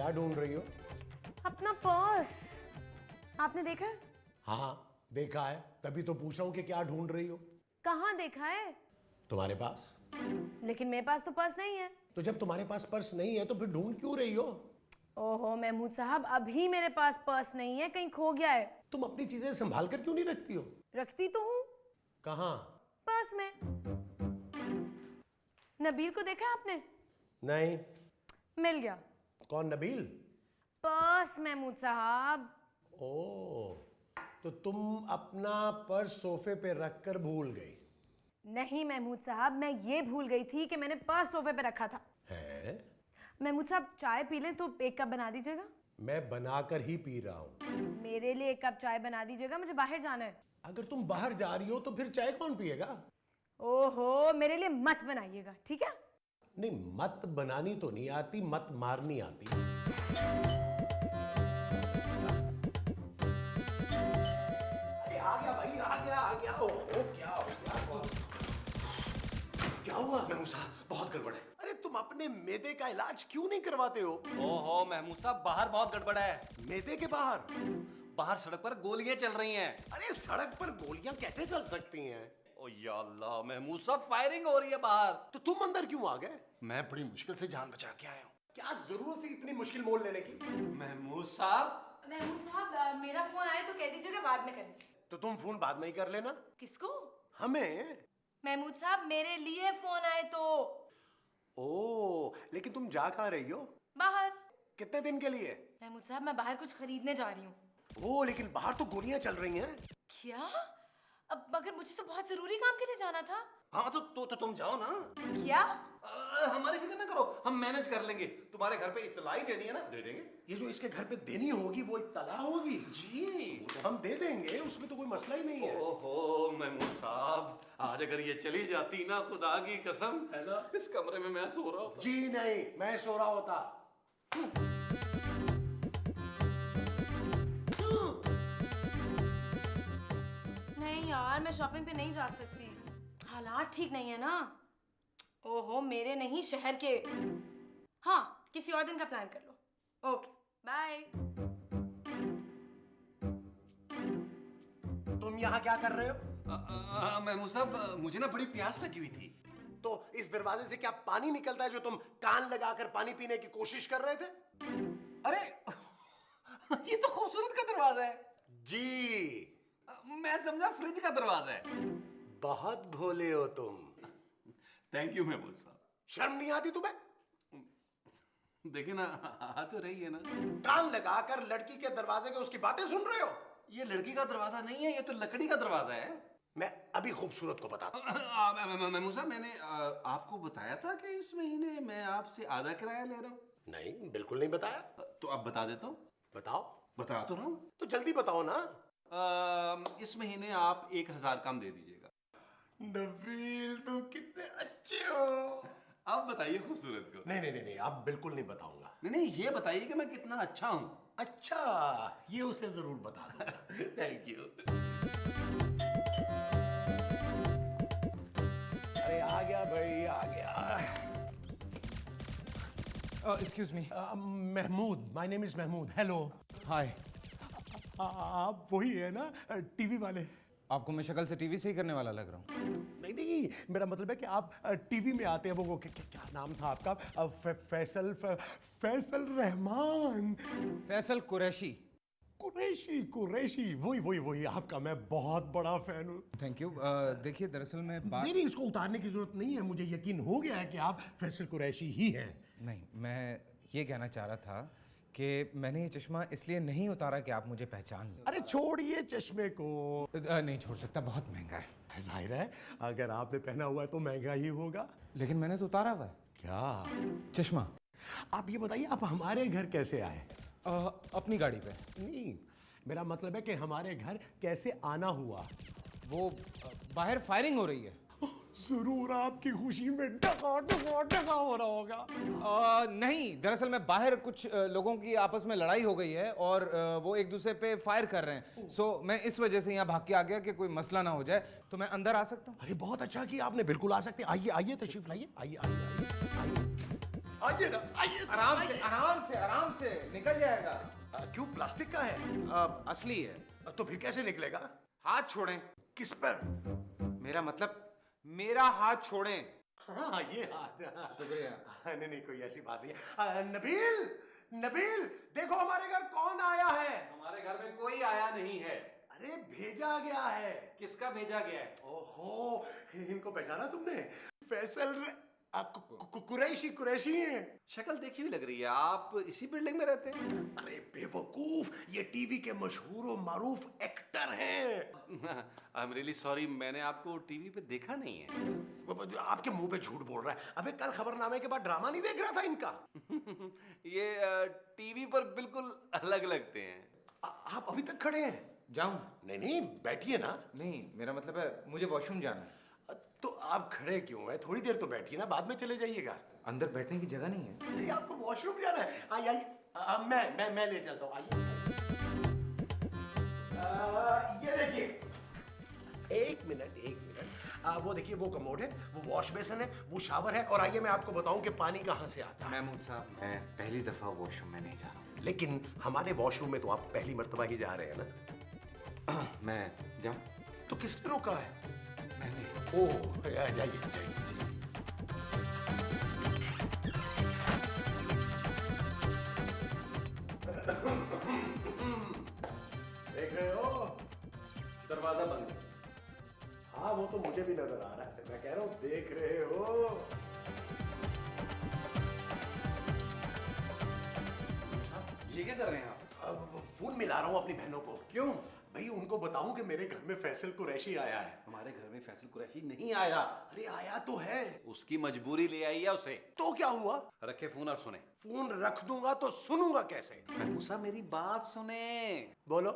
क्या ढूंढ रही हो? अपना पर्स। आपने देखा है? हाँ देखा है, तभी तो पूछ रहा हूं कि क्या ढूंढ रही हो। कहाँ देखा है? तुम्हारे पास। लेकिन मेरे पास तो पर्स नहीं है। तो जब तुम्हारे पास पर्स नहीं है तो फिर ढूंढ क्यों रही हो? ओहो महमूद साहब, अभी मेरे पास पर्स नहीं है, कहीं खो गया है। तुम अपनी चीजें संभाल कर क्यों नहीं रखती हो? रखती तो हूँ। कहाँ? पर्स में। नबील को देखा आपने? नहीं। मिल गया। कौन नबील? पर्स महमूद साहब। ओ, तो तुम अपना पर्स सोफे पे रखकर भूल गई? नहीं महमूद साहब, मैं ये भूल गई थी कि मैंने पर्स सोफे पे रखा था। है? महमूद साहब चाय पी लें तो एक कप बना दीजिएगा। मैं बनाकर ही पी रहा हूं। मेरे लिए एक कप चाय बना दीजिएगा, मुझे बाहर जाना है। अगर तुम बाहर जा रही हो तो फिर चाय कौन पिएगा? ओहो, मेरे लिए मत बनाइएगा, ठीक है? नहीं, मत बनानी तो नहीं आती, मत मारनी आती। अरे आ गया भाई, आ गया। ओहो, क्या हो गया? क्या हुआ? महमूद साहब बहुत गड़बड़ है। अरे तुम अपने मैदे का इलाज क्यों नहीं करवाते हो? ओहो महमूद साहब, बाहर बहुत गड़बड़ है। मैदे के बाहर? बाहर सड़क पर गोलियां चल रही हैं। अरे सड़क पर गोलियां कैसे चल सकती हैं? ओ या अल्लाह महमूद साहब, फायरिंग हो रही है बाहर। तो तुम अंदर क्यों आ गए? मैं बड़ी मुश्किल से जान बचा के आया हूँ। क्या जरूरत थी इतनी मुश्किल मोल लेने की? महमूद साहब मेरा फोन आए तो कह दीजिएगा बाद में करें। तो तुम फोन बाद में ही कर लेना। किसको? हमें? महमूद साहब मेरे लिए फोन आए तो। ओ, लेकिन तुम जा कहाँ रही हो? बाहर। कितने दिन के लिए? महमूद साहब मैं बाहर कुछ खरीदने जा रही हूँ। ओ, लेकिन बाहर तो गोलियां चल रही हैं। क्या? अब मगर मुझे तो बहुत जरूरी काम के लिए जाना था। हाँ तो तुम जाओ ना। क्या? हमारी फिक्र ना करो, हम मैनेज कर लेंगे। तुम्हारे घर पे इत्तलाई देनी है ना, दे देंगे। ये जो इसके घर पे देनी होगी वो इत्तला होगी? जी वो तो हम दे देंगे, उसमें तो कोई मसला ही नहीं है। ओहो महमूद साहब, आज अगर ये चली जाती ना, खुदा की कसम है ना, इस कमरे में मैं सो रहा हूँ। जी नहीं, मैं सो रहा होता। नहीं यार, मैं शॉपिंग पे नहीं जा सकती, हालात ठीक नहीं है ना। ओहो, मेरे नहीं शहर के। हाँ, किसी और दिन का प्लान कर लो। Okay bye. तुम यहाँ क्या कर रहे हो? महमूद साहब, मुझे ना बड़ी प्यास लगी हुई थी। तो इस दरवाजे से क्या पानी निकलता है जो तुम कान लगाकर पानी पीने की कोशिश कर रहे थे? अरे ये तो खूबसूरत का दरवाजा है जी। मैं समझा फ्रिज का दरवाजा है। बहुत भोले हो तुम। थैंक यू महमूद साहब। शर्म नहीं आती तुम्हें? देखिए ना, आ तो रही है ना। कान लगाकर लड़की के दरवाजे के उसकी बातें सुन रहे हो? ये लड़की का दरवाजा नहीं है, ये तो लकड़ी का दरवाजा है। मैं अभी खूबसूरत को बताता हूं। महमूद साहब, मैंने आपको बताया था कि इस महीने मैं आपसे आधा किराया ले रहा हूँ। नहीं, बिल्कुल नहीं बताया। तो अब बता देता हूँ। बताओ। बता तो रहा हूँ। तो जल्दी बताओ ना। इस महीने आप 1000 कम दे दीजिएगा। नबील, तुम कितने अच्छे हो। आप बताइए खूबसूरत को। नहीं नहीं नहीं नहीं, आप बिल्कुल नहीं बताऊंगा। नहीं, ये बताइए कि मैं कितना अच्छा हूँ। अच्छा, ये उसे जरूर बता दूंगा। Thank you. अरे आ गया भाई, आ गया। Excuse me. Mahmood, my name is Mahmood. Hello. Hi. आप वही है ना, टीवी वाले? आपको मैं शक्ल से टीवी से ही करने वाला लग रहा हूँ? नहीं नहीं, मेरा मतलब है कि आप टीवी में आते हैं। वो क्या नाम था आपका? फैसल रहमान। फैसल कुरैशी। कुरैशी, वही आपका मैं बहुत बड़ा फैन हूँ। Thank you. देखिए दरअसल मैं नहीं, इसको उतारने की जरूरत नहीं है, मुझे यकीन हो गया है कि आप फैसल कुरैशी ही हैं। नहीं, मैं ये कहना चाह रहा था कि मैंने ये चश्मा इसलिए नहीं उतारा कि आप मुझे पहचान लें। अरे छोड़िए चश्मे को। नहीं छोड़ सकता, बहुत महंगा है। जाहिर है, अगर आपने पहना हुआ है तो महंगा ही होगा। लेकिन मैंने तो उतारा हुआ है। क्या चश्मा? आप ये बताइए, आप हमारे घर कैसे आए? अपनी गाड़ी पे। नहीं, मेरा मतलब है कि हमारे घर कैसे आना हुआ? वो बाहर फायरिंग हो रही है। जरूर आपकी खुशी में डगा हो रहा होगा। नहीं, दरअसल मैं बाहर कुछ लोगों की आपस में लड़ाई हो गई है और वो एक दूसरे पे फायर कर रहे हैं। सो मैं इस वजह से यहाँ भाग के आ गया कि कोई मसला ना हो जाए। तो मैं अंदर आ सकता हूँ? अरे बहुत अच्छा कि आपने, बिल्कुल आ सकते हैं। आइए तशरीफ लाइए, आइए। आइए ना, आइए। आराम से आराम से आराम से निकल जाएगा। क्यों, प्लास्टिक का है? असली है। तो फिर कैसे निकलेगा? हाथ छोड़ें। किस पर? मेरा मतलब मेरा हाथ छोड़ें। हाँ, ये हाथ। शुक्रिया। नहीं नहीं, कोई ऐसी बात नहीं है। नबील, नबील, देखो हमारे घर कौन आया है। हमारे घर में कोई आया नहीं है। अरे भेजा गया है। किसका भेजा गया है? ओहो, इनको पहचाना तुमने? फैसल कुरैशी, कुरैशी हैं। शक्ल देखी हुई लग रही है। आप इसी बिल्डिंग में रहते हैं? अरे बेवकूफ, ये टीवी के मशहूर और मारूफ एक्टर हैं। आई एम रियली सॉरी, मैंने आपको टीवी पे देखा नहीं है। आपके मुंह पे झूठ बोल रहा है। अबे कल खबरनामे के बाद ड्रामा नहीं देख रहा था इनका? ये टीवी पर बिल्कुल अलग लगते हैं। आप अभी तक खड़े हैं? जाऊं? नहीं नहीं, बैठिए ना। नहीं, मेरा मतलब है मुझे वॉशरूम जाना है। तो आप खड़े क्यों हैं? थोड़ी देर तो बैठिए ना, बाद में चले जाइएगा। अंदर बैठने की जगह नहीं है। नहीं, आपको वॉशरूम जाना है? आइए आइए, मैं ले चलता हूँ। आइए। ये देखिए, एक मिनट। वो देखिए, वो कमोड है, वो वॉश बेसिन है, वो शावर है, और आइए मैं आपको बताऊं कि पानी कहाँ से आता है। महमूद साहब, मैं पहली दफा वॉशरूम में नहीं जा रहा हूँ। लेकिन हमारे वॉशरूम में तो आप पहली मर्तबा ही जा रहे हैं ना? मैं जाऊं? तो किसने रोका है? मैंने। ओह, जाइए जाइए जाइए। देख रहे हो? दरवाजा बंद है। हाँ, वो तो मुझे भी नजर आ रहा है। मैं कह रहा हूँ, देख रहे हो? ये क्या कर रहे हैं आप? अब वो फोन मिला रहा हूँ अपनी बहनों को। क्यों? भाई, उनको बताऊं कि मेरे घर में फैसल कुरैशी आया है। हमारे घर में फैसल कुरैशी नहीं आया। अरे आया तो है। उसकी मजबूरी ले आई है उसे। तो क्या हुआ? रखे फोन और सुने। फोन रख दूंगा तो सुनूंगा कैसे? महमूद साहब, मेरी बात सुने। बोलो।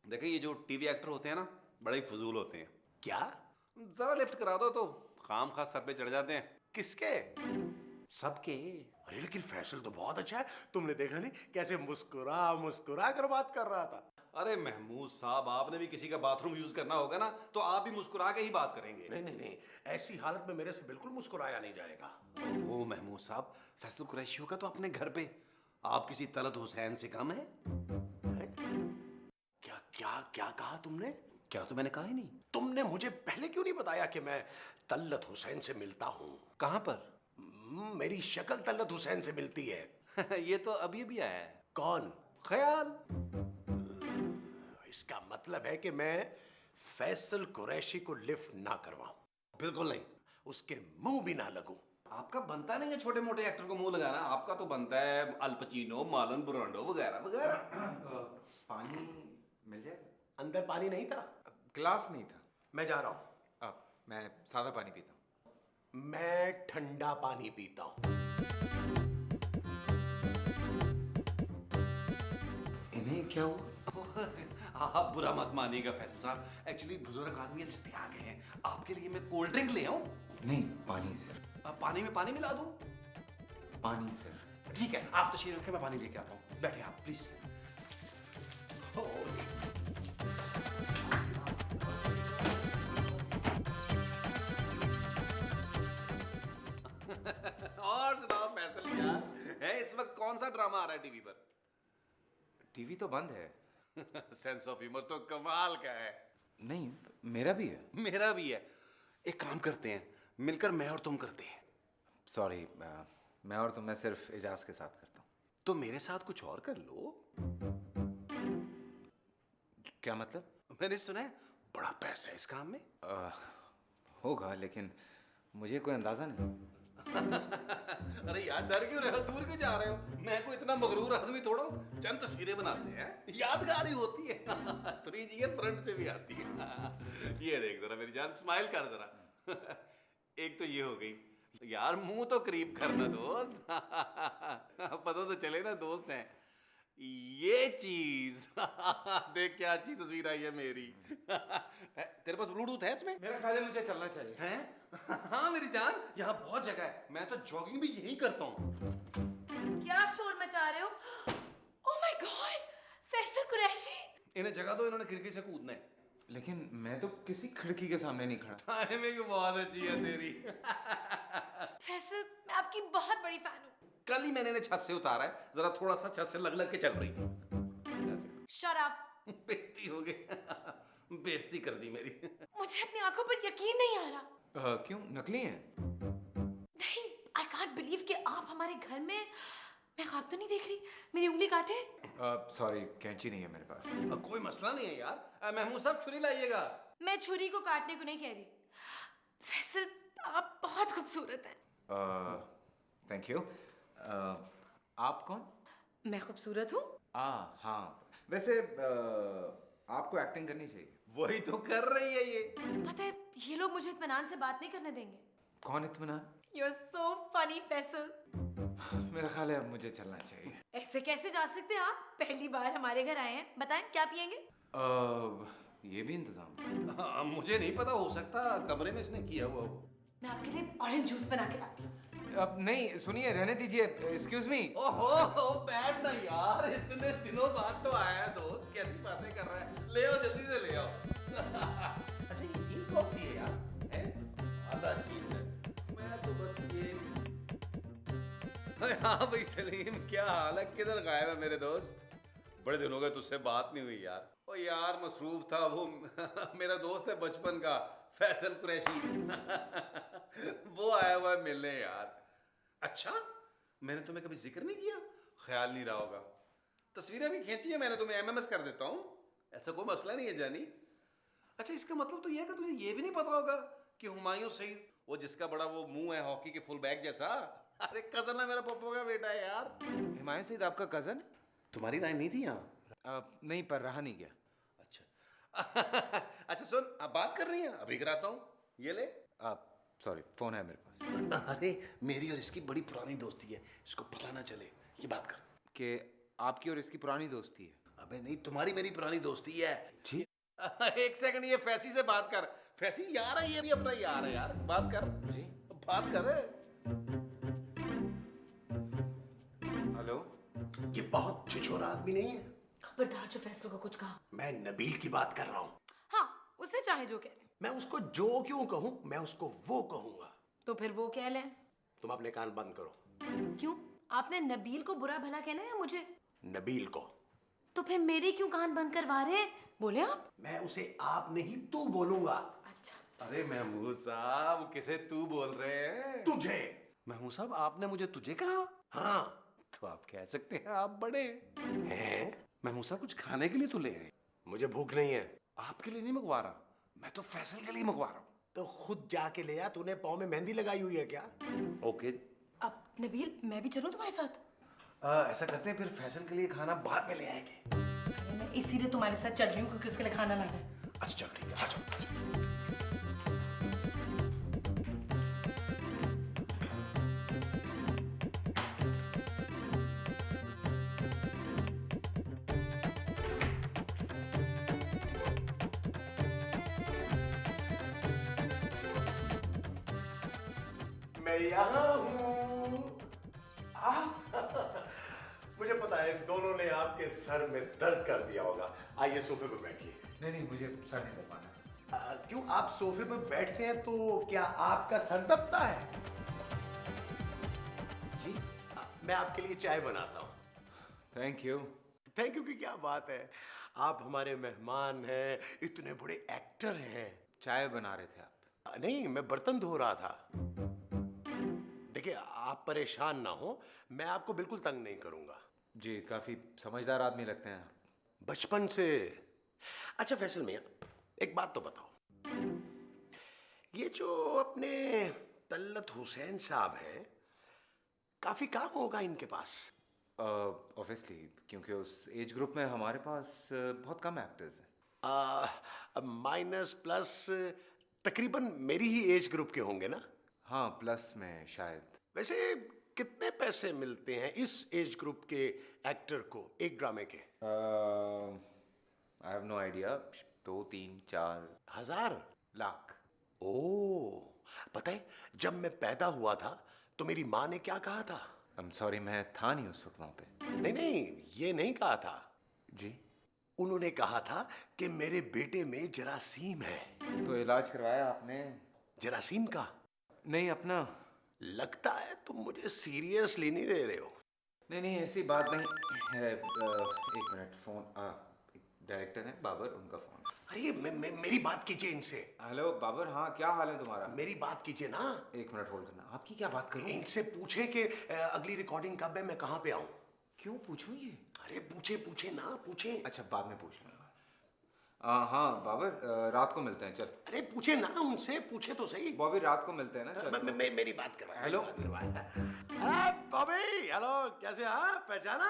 देखिए, ये जो टीवी एक्टर होते हैं ना, बड़े ही फजूल होते हैं। क्या? जरा लिफ्ट करा दो तो खाम खा सर पे चढ़ जाते हैं। किसके? सबके। अरे लेकिन फैसल तो बहुत अच्छा है। तुमने देखा नहीं कैसे मुस्कुरा मुस्कुरा कर बात कर रहा था? अरे महमूद साहब, आपने भी किसी का बाथरूम यूज करना होगा ना, तो आप भी मुस्कुरा के ही बात करेंगे। नहीं नहीं नहीं, ऐसी हालत में मेरे से बिल्कुल मुस्कुराया नहीं जाएगा। वो महमूद साहब, फैसल कुरैशी होगा तो अपने घर पे। आप किसी तलत हुसैन से कम है? हैं? क्या क्या क्या कहा तुमने? क्या तो मैंने कहा ही नहीं। तुमने मुझे पहले क्यों नहीं बताया कि मैं तल्लत हुसैन से मिलता हूँ? कहाँ पर? मेरी शक्ल तल्लत हुसैन से मिलती है। ये तो अभी अभी आया है। कौन? ख्याल। इसका मतलब है कि मैं फैसल कुरैशी को लिफ्ट ना करवाऊं। बिल्कुल नहीं। उसके मुंह भी ना लगूं। आपका बनता नहीं है छोटे मोटे एक्टर को मुंह लगाना। आपका तो बनता है अल पचीनो, मार्लन ब्रांडो वगैरह वगैरह। पानी मिल जाएगा? अंदर पानी नहीं था? ग्लास नहीं था। मैं जा रहा हूं। अब मैं सादा पानी पीता हूँ। मैं ठंडा पानी पीता हूं। इन्हें क्या हुआ? आप बुरा मत मानिएगा फैसल साहब, एक्चुअली बुजुर्ग आदमी से आ गए हैं। आपके लिए मैं कोल्ड ड्रिंक ले आऊं? नहीं, पानी सर। पानी में पानी मिला दूं? पानी सर। ठीक है, आप तशरीफ रखें, मैं पानी लेके आता हूं। बैठे आप प्लीज। और सुनाओ फैसल यार, है इस वक्त कौन सा ड्रामा आ रहा है टीवी पर? टीवी तो बंद है। सेंस ऑफ ह्यूमर तो कमाल का है। नहीं, मेरा भी है। मेरा भी है। एक काम करते हैं, मिलकर मैं और तुम करते हैं। सॉरी, मैं और मैं सिर्फ एजाज के साथ करता हूँ। तो मेरे साथ कुछ और कर लो। क्या मतलब? मैंने सुना है बड़ा पैसा है इस काम में। होगा, लेकिन मुझे कोई अंदाजा नहीं। अरे यार, डर क्यों रहे हो? दूर क्यों जा रहे हो? मैं कोई इतना मगरूर आदमी थोड़ा हूं। चंद तस्वीरें बनाते हैं, यादगार ही होती है। 3GF फ्रंट से भी आती है। ये देख जरा मेरी जान, स्माइल कर जरा। एक तो ये हो गई। यार मुंह तो करीब करना दोस्त। पता तो चले ना दोस्त हैं। ये चीज देख क्या अच्छी तस्वीर आई है मेरी। तेरे पास ब्लूटूथ है इसमें? मेरा ख्याल है मुझे चलना चाहिए। हैं? हाँ मेरी जान, यहाँ बहुत जगह है। मैं तो जॉगिंग भी यही करता हूँ। क्या शोर मचा रहे हो? Oh my God, Faisal Qureshi. इन्हें जगह दो, इन्होंने खिड़की से कूदना है। लेकिन मैं तो किसी खिड़की के सामने नहीं खड़ा। टाइमिंग बहुत अच्छी है तेरी। फैसल, मैं आपकी बहुत बड़ी फैन हूँ। कल ही मैंने इन्हें छत से उतारा है, जरा थोड़ा सा छत से लग लग के चल रही थी। Shut up. बेइज्जती हो गई। बेइज्जती कर दी मेरी। मुझे अपनी आंखों पर यकीन नहीं आ रहा। क्यों, नकली हैं? नहीं, आई कांट बिलीव कि आप हमारे घर में। मैं ख्वाब तो नहीं देख रही? मेरी उंगली काटे? सॉरी, कैंची नहीं है मेरे पास। कोई मसला नहीं है यार। महमूद साहब छुरी लाइएगा। मैं छुरी को काटने को नहीं कह रही। फैसल, आप बहुत खूबसूरत हैं। Thank you. आप कौन? मैं खूबसूरत हूँ? हाँ, वैसे आपको एक्टिंग करनी चाहिए। वही तो कर रही है ये। पता है, ये लोग मुझे इत्मीनान से बात नहीं करने देंगे। कौन इत्मीनान? You're so funny, Faisal. मेरा ख्याल है अब मुझे चलना चाहिए। ऐसे कैसे जा सकते हैं आप? पहली बार हमारे घर आए हैं। बताएं क्या पियेंगे? ये भी इंतजाम। हाँ, मुझे नहीं पता, हो सकता कमरे में इसने किया हुआ हो। मैं आपके लिए ऑरेंज जूस बना के लाती हूँ। अब नहीं, सुनिए, रहने दीजिए। Excuse me. ओहो, बैठ ना यार, इतने दिनों बाद तो आया है दोस्त, कैसी बातें कर रहा है। ले आओ, जल्दी से ले आओ। अच्छा, ये चीज कौन सी है यार? है? आधा चीज है। मैं तो बस ये। हाँ भाई सलीम, क्या हाल है? किधर गायब है मेरे दोस्त? बड़े दिन हो गए तुझसे बात नहीं हुई यार। ओ यार, मसरूफ था। वो मेरा दोस्त है बचपन का, फैसल कुरैशी। वो आया हुआ है मिलने यार। अच्छा, मैंने तुम्हें कभी जिक्र नहीं किया? ख्याल नहीं रहा होगा। तस्वीरें भी खींची है मैंने, तुम्हें एमएमएस कर देता हूँ, ऐसा कोई मसला नहीं है जानी। अच्छा, इसका मतलब तो ये है कि तुझे ये भी नहीं पता होगा कि हुमायूं सईद, वो जिसका बड़ा वो मुंह है हॉकी के फुल बैक जैसा, अरे कजन है मेरा पप्पू का बेटा है यार। हुमायूं सईद आपका कजन? तुम्हारी लाइन नहीं थी यहाँ? नहीं, पर रहा नहीं गया। अच्छा। अच्छा सुन, अब बात कर रही है, अभी कराता हूँ, ये ले। सॉरी, फोन है मेरे पास। अरे मेरी और इसकी बड़ी पुरानी दोस्ती है, इसको पता ना चले, ये बात कर। कि आपकी और इसकी पुरानी दोस्ती है? अबे नहीं, तुम्हारी मेरी पुरानी दोस्ती है। जी। एक सेकंड, ये फैसी से बात कर। फैसी यार है, ये भी अपना यार है यार, बात कर। जी। बात कर। हेलो। ये बहुत छिछोरा आदमी नहीं है। खबरदार जो फैसल को कुछ कहा। मैं नबील की बात कर रहा हूँ। हाँ, उससे चाहे जो कह ले। मैं उसको जो क्यों कहूँ, मैं उसको वो कहूंगा। तो फिर वो कह ले। तुम अपने कान बंद करो। क्यों? आपने नबील को बुरा भला कहना है या मुझे? नबील को। तो फिर मेरे क्यों कान बंद करवा रहे हैं? बोले आप। मैं उसे आप नहीं तू बोलूंगा। अच्छा। अरे महमूद साहब, किसे तू बोल रहे हैं? तुझे। महमूद साहब, आपने मुझे तुझे कहा? हाँ। तो आप कह सकते हैं आप बड़े हैं? महमूद साहब, कुछ खाने के लिए तो ले आए। मुझे भूख नहीं है। आपके लिए नहीं मंगवा रहा, मैं तो फैसल के लिए मंगवा रहा हूँ। तो खुद जाके ले आ। तूने पाँव में मेहंदी लगाई हुई है क्या? ओके। अब नबील, मैं भी चलूं तुम्हारे साथ? ऐसा करते हैं, फिर फैसल के लिए खाना बाद में ले आएंगे। अरे मैं इसीलिए तुम्हारे साथ चल रही हूँ क्योंकि उसके लिए खाना लाना है। अच्छा चल, ठीक है, आ जाओ। मैं यहाँ हूँ। मुझे पता है इन दोनों ने आपके सर में दर्द कर दिया होगा। आइए सोफे पर बैठिए। नहीं, मुझे सर नहीं दबाना। क्यों, आप सोफे पर बैठते हैं तो क्या आपका सर दबता है? जी। मैं आपके लिए चाय बनाता हूँ। Thank you. थैंक यू की क्या बात है, आप हमारे मेहमान हैं, इतने बड़े एक्टर हैं। चाय बना रहे थे आप? नहीं, मैं बर्तन धो रहा था। देखिए, आप परेशान ना हो, मैं आपको बिल्कुल तंग नहीं करूंगा। जी, काफी समझदार आदमी लगते हैं आप। बचपन से। अच्छा फैसल मियां, एक बात तो बताओ, ये जो अपने तल्लत हुसैन साहब हैं, काफी काम होगा इनके पास। ऑब्वियसली, क्योंकि उस एज ग्रुप में हमारे पास बहुत कम एक्टर्स हैं। माइनस प्लस तकरीबन मेरी ही एज ग्रुप के होंगे ना? हाँ, प्लस में शायद। वैसे कितने पैसे मिलते हैं इस एज ग्रुप के एक्टर को एक ड्रामे के? I have no idea. 2, 3, 4 हजार? लाख। ओह, पता है जब मैं पैदा हुआ था तो मेरी माँ ने क्या कहा था? I'm sorry, मैं था नहीं उस वक्त वहाँ पे। नहीं, ये नहीं कहा था। जी। उन्होंने कहा था कि मेरे बेटे में जरासीम है। तो इलाज करवाया आपने? जरासीम का? नहीं, अपना। लगता है तुम मुझे सीरियसली नहीं ले रहे हो। नहीं नहीं, ऐसी बात नहीं है। एक मिनट, फोन डायरेक्टर है बाबर, उनका फोन। अरे मेरी बात कीजिए इनसे। हेलो बाबर, हाँ क्या हाल है तुम्हारा? मेरी बात कीजिए ना। एक मिनट होल्ड करना। आपकी क्या बात करूं? इनसे पूछे कि अगली रिकॉर्डिंग कब है, मैं कहाँ पे आऊं। क्यों पूछूं ये? अरे पूछे ना, पूछे। अच्छा, बाद में पूछ लूंगा। हाँ बाबर, रात को मिलते हैं, चल। अरे पूछे ना उनसे, पूछे तो सही। बॉबी, रात को मिलते हैं ना, चल। मेरी बात करवाए। हेलो। अरे बॉबी, हेलो, कैसे? हाँ, पहचाना?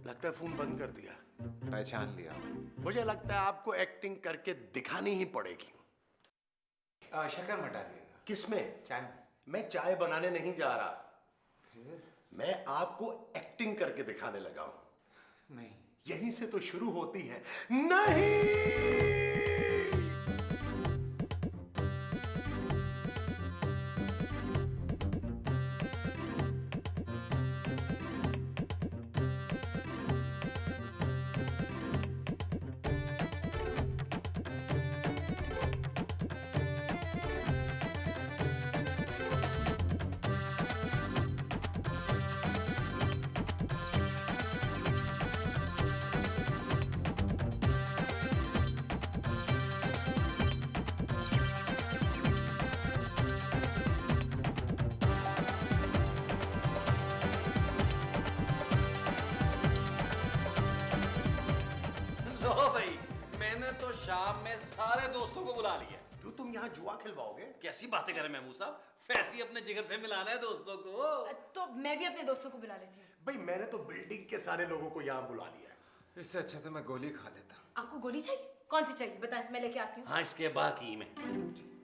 लगता है फोन बंद कर दिया। पहचान लिया। मुझे लगता है आपको एक्टिंग करके दिखानी ही पड़ेगी। शक्कर मटा दिएगा। किसमें? चाय में। मैं चाय बनाने नहीं जा रहा, फिर? मैं आपको एक्टिंग करके दिखाने लगा हूं। नहीं। यहीं से तो शुरू होती है। नहीं, लो भाई, मैंने तो शाम में सारे दोस्तों को बुला लिया। क्यों तुम यहाँ जुआ खिलवाओगे? कैसी बातें करें महमूद साहब, फैसी अपने जिगर से मिलाना है दोस्तों को। तो मैं भी अपने दोस्तों को बुला लेती हूँ। भाई मैंने तो बिल्डिंग के सारे लोगों को यहाँ बुला लिया है। इससे अच्छा तो मैं गोली खा लेता। आपको गोली चाहिए? कौन सी चाहिए बताएं, मैं लेके आती हूँ। हाँ, इसके बाकी में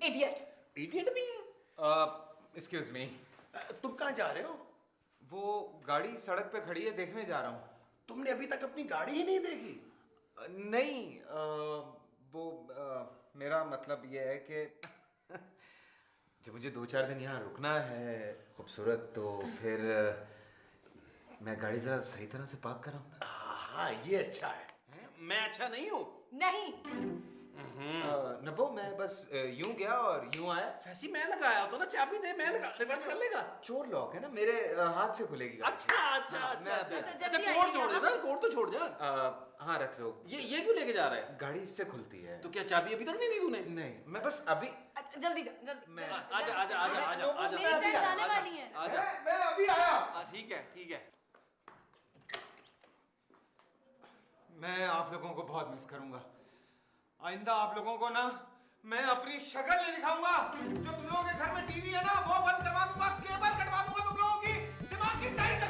इडियट। इडियट भी है। एक्सक्यूज मी, तुम कहाँ जा रहे हो? वो गाड़ी सड़क पे खड़ी है, देखने जा रहा हूँ। तुमने अभी तक अपनी गाड़ी ही नहीं देखी? नहीं, वो मेरा मतलब ये है कि जब मुझे 2-4 दिन यहाँ रुकना है खूबसूरत, तो फिर मैं गाड़ी जरा सही तरह से पार्क कराऊँ ना। हाँ, ये अच्छा है। मैं अच्छा नहीं हूँ? नहीं। नबो, मैं बस यूं गया और यूं आया। फैसी मैं लगाया तो ना, चाबी दे, मैं लगा, रिवर्स कर लेगा। चोर लॉक है ना, मेरे हाथ से खुलेगी गाड़ी। अच्छा अच्छा हाँ, अच्छा मैं- अच्छा अच्छा, अच्छा, जल्दी कोड आइए, छोड़ दे ना, कोड तो छोड़ जा। हाँ, रख लो। ये क्यों लेके जा रहा है? गाड़ी इससे खुलती है। तो क्या चाबी अभी तक नहीं दी तूने? नहीं, मैं बस अभी अच्छा, जल्दी जाओ, जल्दी। मैं- जल्दी से, आजा जल्दी आजा से। आजा आजा आजा मेरी फ्रेंड आने आजा, वाली है। आजा। मैं अभी आया। ठीक है ठीक है। मैं आप लोगों को बहुत मिस करूंगा। आइंदा आप लोगों को ना मैं अपनी शक्ल नहीं दिखाऊंगा। जो तुम लोगों के घर में टीवी है ना, वो बंद करवा दूंगा, केबल कटवा दूंगा तुम लोगों की, दिमाग की टाइट